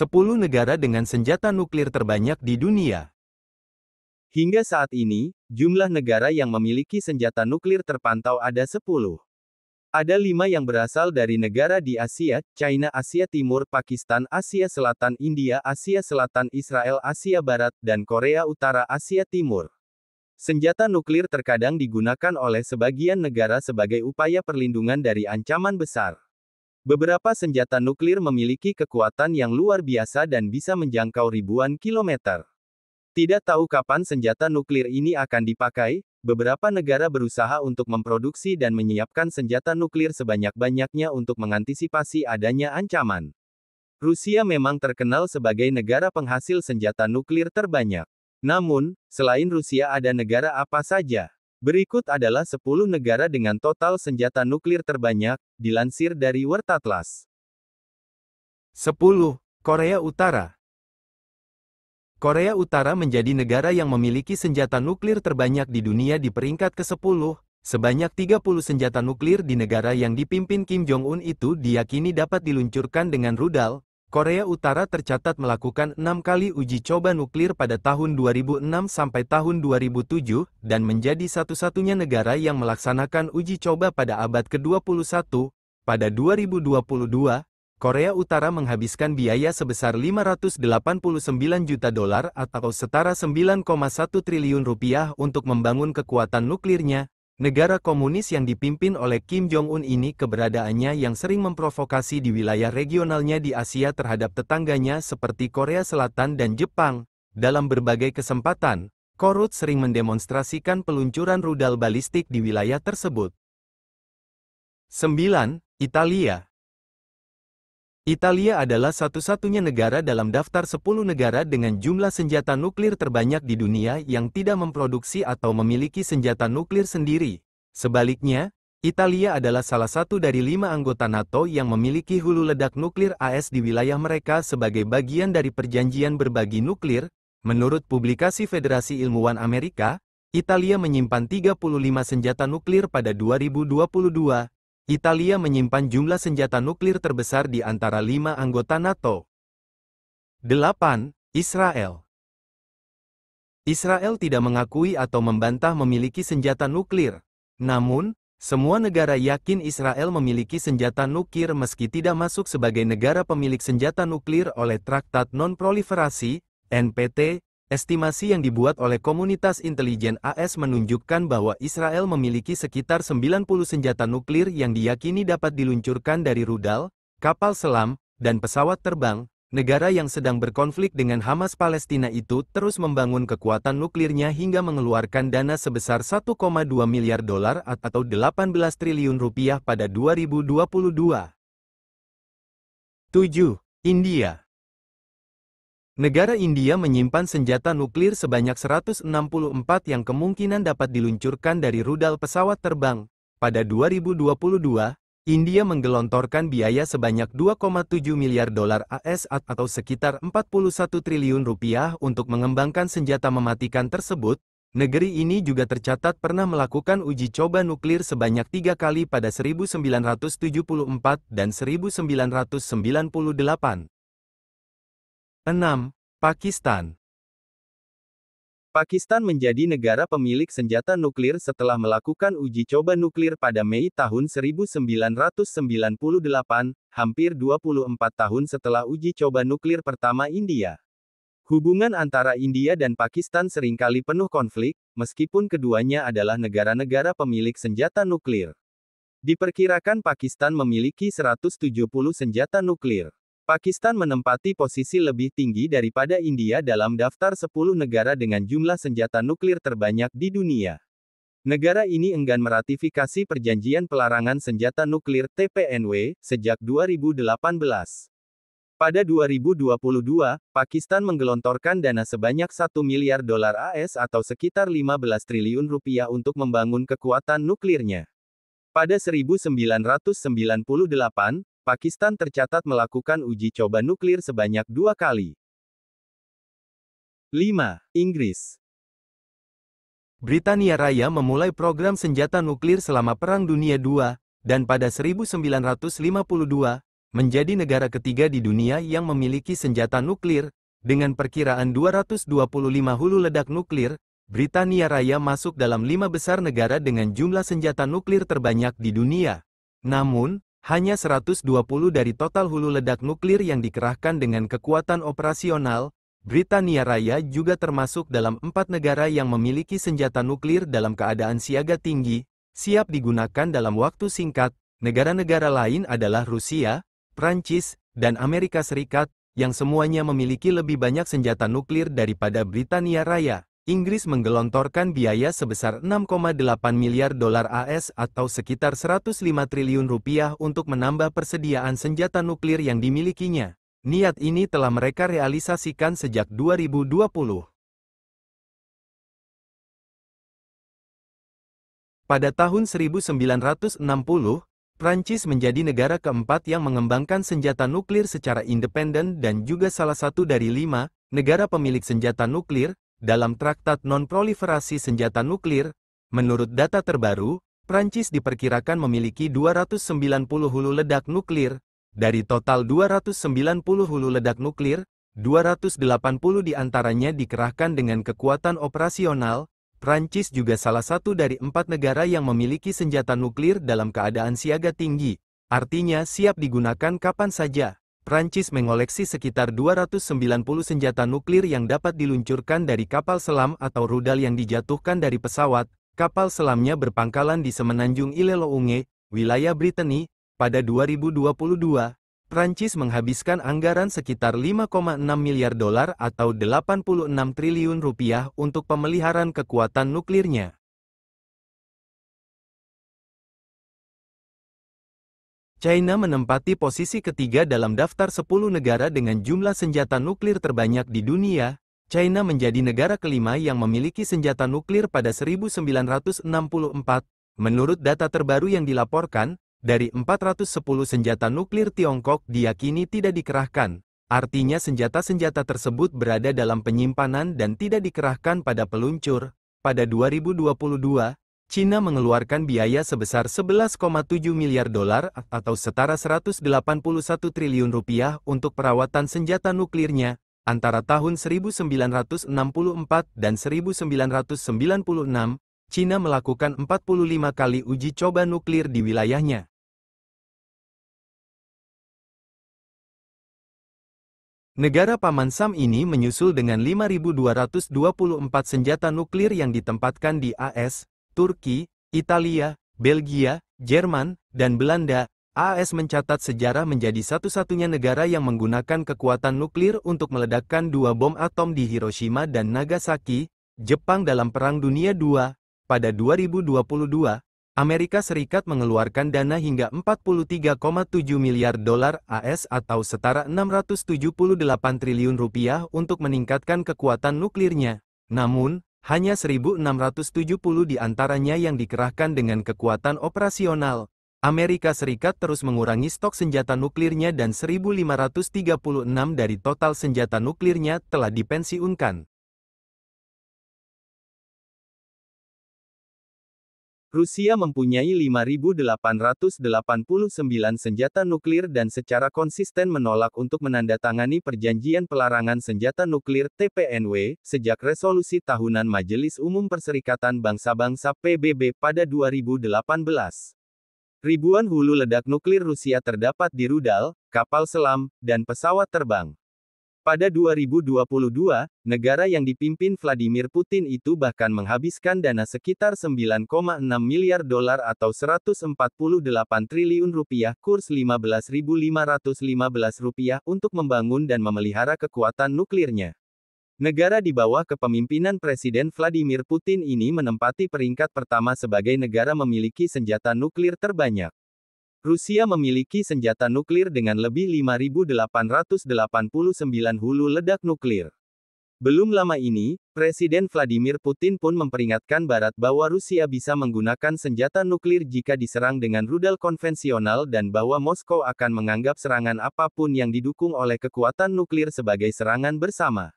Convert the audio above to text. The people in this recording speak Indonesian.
10 negara dengan senjata nuklir terbanyak di dunia. Hingga saat ini, jumlah negara yang memiliki senjata nuklir terpantau ada 10. Ada 5 yang berasal dari negara di Asia, China, Asia Timur, Pakistan, Asia Selatan, India, Asia Selatan, Israel, Asia Barat, dan Korea Utara, Asia Timur. Senjata nuklir terkadang digunakan oleh sebagian negara sebagai upaya perlindungan dari ancaman besar. Beberapa senjata nuklir memiliki kekuatan yang luar biasa dan bisa menjangkau ribuan kilometer. Tidak tahu kapan senjata nuklir ini akan dipakai, beberapa negara berusaha untuk memproduksi dan menyiapkan senjata nuklir sebanyak-banyaknya untuk mengantisipasi adanya ancaman. Rusia memang terkenal sebagai negara penghasil senjata nuklir terbanyak. Namun, selain Rusia ada negara apa saja? Berikut adalah 10 negara dengan total senjata nuklir terbanyak, dilansir dari World Atlas. 10. Korea Utara. Korea Utara menjadi negara yang memiliki senjata nuklir terbanyak di dunia di peringkat ke-10. Sebanyak 30 senjata nuklir di negara yang dipimpin Kim Jong-un itu diyakini dapat diluncurkan dengan rudal. Korea Utara tercatat melakukan 6 kali uji coba nuklir pada tahun 2006 sampai tahun 2007, dan menjadi satu-satunya negara yang melaksanakan uji coba pada abad ke-21. Pada 2022, Korea Utara menghabiskan biaya sebesar $589 juta atau setara 9,1 triliun rupiah untuk membangun kekuatan nuklirnya. Negara komunis yang dipimpin oleh Kim Jong-un ini keberadaannya yang sering memprovokasi di wilayah regionalnya di Asia terhadap tetangganya seperti Korea Selatan dan Jepang. Dalam berbagai kesempatan, Korut sering mendemonstrasikan peluncuran rudal balistik di wilayah tersebut. 9. Italia. Italia adalah satu-satunya negara dalam daftar 10 negara dengan jumlah senjata nuklir terbanyak di dunia yang tidak memproduksi atau memiliki senjata nuklir sendiri. Sebaliknya, Italia adalah salah satu dari 5 anggota NATO yang memiliki hulu ledak nuklir AS di wilayah mereka sebagai bagian dari perjanjian berbagi nuklir. Menurut publikasi Federasi Ilmuwan Amerika, Italia menyimpan 35 senjata nuklir pada 2022. Italia menyimpan jumlah senjata nuklir terbesar di antara 5 anggota NATO. 8. Israel. Israel tidak mengakui atau membantah memiliki senjata nuklir. Namun, semua negara yakin Israel memiliki senjata nuklir meski tidak masuk sebagai negara pemilik senjata nuklir oleh Traktat Non-Proliferasi, NPT. Estimasi yang dibuat oleh komunitas intelijen AS menunjukkan bahwa Israel memiliki sekitar 90 senjata nuklir yang diyakini dapat diluncurkan dari rudal, kapal selam, dan pesawat terbang. Negara yang sedang berkonflik dengan Hamas Palestina itu terus membangun kekuatan nuklirnya hingga mengeluarkan dana sebesar $1,2 miliar atau 18 triliun rupiah pada 2022. 7. India. Negara India menyimpan senjata nuklir sebanyak 164 yang kemungkinan dapat diluncurkan dari rudal pesawat terbang. Pada 2022, India menggelontorkan biaya sebanyak $2,7 miliar AS atau sekitar 41 triliun rupiah untuk mengembangkan senjata mematikan tersebut. Negeri ini juga tercatat pernah melakukan uji coba nuklir sebanyak 3 kali pada 1974 dan 1998. 6. Pakistan. Pakistan menjadi negara pemilik senjata nuklir setelah melakukan uji coba nuklir pada Mei tahun 1998, hampir 24 tahun setelah uji coba nuklir pertama India. Hubungan antara India dan Pakistan seringkali penuh konflik, meskipun keduanya adalah negara-negara pemilik senjata nuklir. Diperkirakan Pakistan memiliki 170 senjata nuklir. Pakistan menempati posisi lebih tinggi daripada India dalam daftar 10 negara dengan jumlah senjata nuklir terbanyak di dunia. Negara ini enggan meratifikasi Perjanjian Pelarangan Senjata Nuklir (TPNW) sejak 2018. Pada 2022, Pakistan menggelontorkan dana sebanyak $1 miliar AS atau sekitar 15 triliun rupiah untuk membangun kekuatan nuklirnya. Pada 1998, Pakistan tercatat melakukan uji coba nuklir sebanyak 2 kali. 5. Inggris. Britania Raya memulai program senjata nuklir selama Perang Dunia II, dan pada 1952, menjadi negara ketiga di dunia yang memiliki senjata nuklir, dengan perkiraan 225 hulu ledak nuklir. Britania Raya masuk dalam 5 besar negara dengan jumlah senjata nuklir terbanyak di dunia. Namun, hanya 120 dari total hulu ledak nuklir yang dikerahkan dengan kekuatan operasional. Britania Raya juga termasuk dalam 4 negara yang memiliki senjata nuklir dalam keadaan siaga tinggi, siap digunakan dalam waktu singkat. Negara-negara lain adalah Rusia, Prancis, dan Amerika Serikat, yang semuanya memiliki lebih banyak senjata nuklir daripada Britania Raya. Inggris menggelontorkan biaya sebesar 6,8 miliar dolar AS atau sekitar 105 triliun rupiah untuk menambah persediaan senjata nuklir yang dimilikinya. Niat ini telah mereka realisasikan sejak 2020. Pada tahun 1960, Prancis menjadi negara keempat yang mengembangkan senjata nuklir secara independen dan juga salah satu dari 5 negara pemilik senjata nuklir dalam Traktat Non-Proliferasi Senjata Nuklir. Menurut data terbaru, Prancis diperkirakan memiliki 290 hulu ledak nuklir. Dari total 290 hulu ledak nuklir, 280 diantaranya dikerahkan dengan kekuatan operasional. Prancis juga salah satu dari 4 negara yang memiliki senjata nuklir dalam keadaan siaga tinggi, artinya siap digunakan kapan saja. Prancis mengoleksi sekitar 290 senjata nuklir yang dapat diluncurkan dari kapal selam atau rudal yang dijatuhkan dari pesawat. Kapal selamnya berpangkalan di semenanjung Île-et-Lounge, wilayah Brittany. Pada 2022, Prancis menghabiskan anggaran sekitar 5,6 miliar dolar atau 86 triliun rupiah untuk pemeliharaan kekuatan nuklirnya. China menempati posisi ketiga dalam daftar 10 negara dengan jumlah senjata nuklir terbanyak di dunia. China menjadi negara kelima yang memiliki senjata nuklir pada 1964. Menurut data terbaru yang dilaporkan, dari 410 senjata nuklir Tiongkok diyakini tidak dikerahkan. Artinya senjata-senjata tersebut berada dalam penyimpanan dan tidak dikerahkan pada peluncur. Pada 2022, China mengeluarkan biaya sebesar 11,7 miliar dolar atau setara 181 triliun rupiah untuk perawatan senjata nuklirnya. Antara tahun 1964 dan 1996, China melakukan 45 kali uji coba nuklir di wilayahnya. Negara Paman Sam ini menyusul dengan 5.224 senjata nuklir yang ditempatkan di AS, Turki, Italia, Belgia, Jerman, dan Belanda. AS mencatat sejarah menjadi satu-satunya negara yang menggunakan kekuatan nuklir untuk meledakkan 2 bom atom di Hiroshima dan Nagasaki, Jepang dalam Perang Dunia II. Pada 2022, Amerika Serikat mengeluarkan dana hingga 43,7 miliar dolar AS atau setara 678 triliun rupiah untuk meningkatkan kekuatan nuklirnya. Namun, hanya 1.670 diantaranya yang dikerahkan dengan kekuatan operasional. Amerika Serikat terus mengurangi stok senjata nuklirnya dan 1.536 dari total senjata nuklirnya telah dipensiunkan. Rusia mempunyai 5.889 senjata nuklir dan secara konsisten menolak untuk menandatangani Perjanjian Pelarangan Senjata Nuklir (TPNW) sejak resolusi tahunan Majelis Umum Perserikatan Bangsa-Bangsa (PBB) pada 2018. Ribuan hulu ledak nuklir Rusia terdapat di rudal, kapal selam, dan pesawat terbang. Pada 2022, negara yang dipimpin Vladimir Putin itu bahkan menghabiskan dana sekitar 9,6 miliar dolar atau 148 triliun rupiah kurs 15.515 rupiah untuk membangun dan memelihara kekuatan nuklirnya. Negara di bawah kepemimpinan Presiden Vladimir Putin ini menempati peringkat pertama sebagai negara memiliki senjata nuklir terbanyak. Rusia memiliki senjata nuklir dengan lebih 5.889 hulu ledak nuklir. Belum lama ini, Presiden Vladimir Putin pun memperingatkan Barat bahwa Rusia bisa menggunakan senjata nuklir jika diserang dengan rudal konvensional dan bahwa Moskow akan menganggap serangan apapun yang didukung oleh kekuatan nuklir sebagai serangan bersama.